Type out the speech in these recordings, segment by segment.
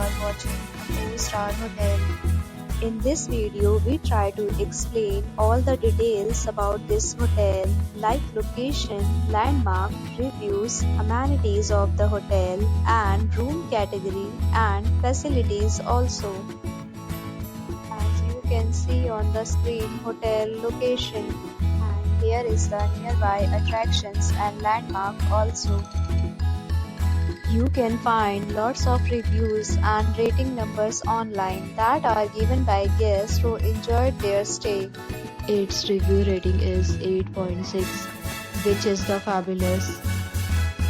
are watching a 4-star hotel. In this video, we try to explain all the details about this hotel, like location, landmark, reviews, amenities of the hotel, and room category and facilities also. As you can see on the screen, hotel location, and here is the nearby attractions and landmark also. You can find lots of reviews and rating numbers online that are given by guests who enjoyed their stay. Its review rating is 8.6, which is the fabulous.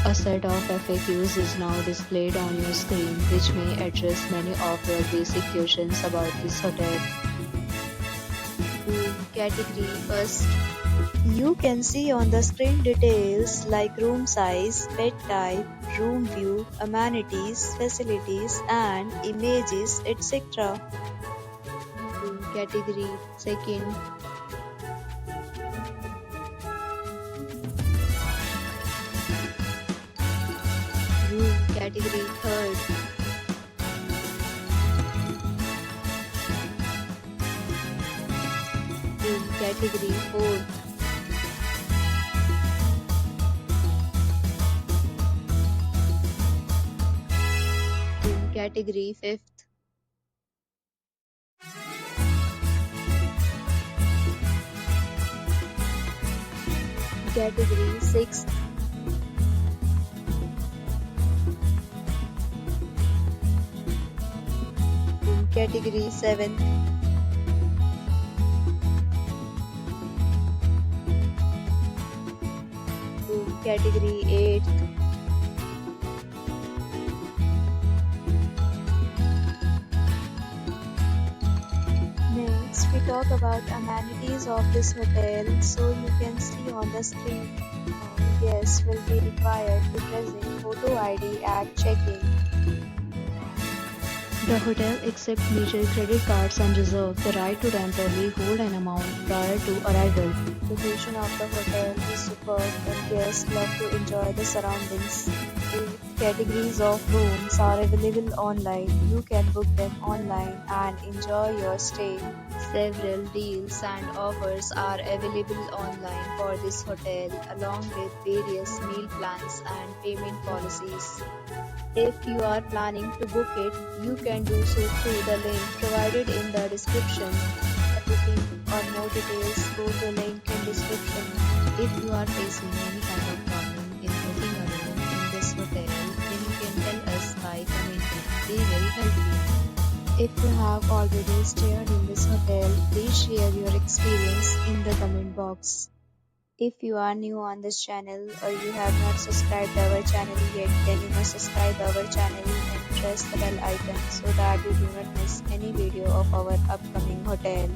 A set of FAQs is now displayed on your screen, which may address many of your basic questions about this hotel. Room category first. You can see on the screen details like room size, bed type, room view, amenities, facilities, and images, etc. Room category second. Room category third. Room category fourth. Room category fifth. Category sixth. Room category seventh. Room category 8th. Next, we talk about amenities of this hotel. So you can see on the screen, guests will be required to present photo ID at check-in. The hotel accepts major credit cards and reserves the right to temporarily hold an amount prior to arrival. Location of the hotel is superb and guests love to enjoy the surroundings. 8 categories of rooms are available online. You can book them online and enjoy your stay. Several deals and offers are available online for this hotel, along with various meal plans and payment policies. If you are planning to book it, you can do so through the link provided in the description. For booking or more details, go to the link in description. If you are facing any kind of problem in booking a room in this hotel, then you can tell us by commenting. We will help you. If you have already stayed in this hotel, please share your experience in the comment box. If you are new on this channel or you have not subscribed our channel yet, then you must subscribe our channel and press the bell icon so that you do not miss any video of our upcoming hotel.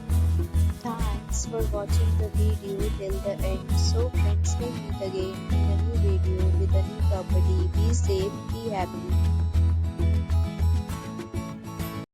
Thanks for watching the video till the end. So friends, will meet again in a new video with a new property. Be safe, be happy.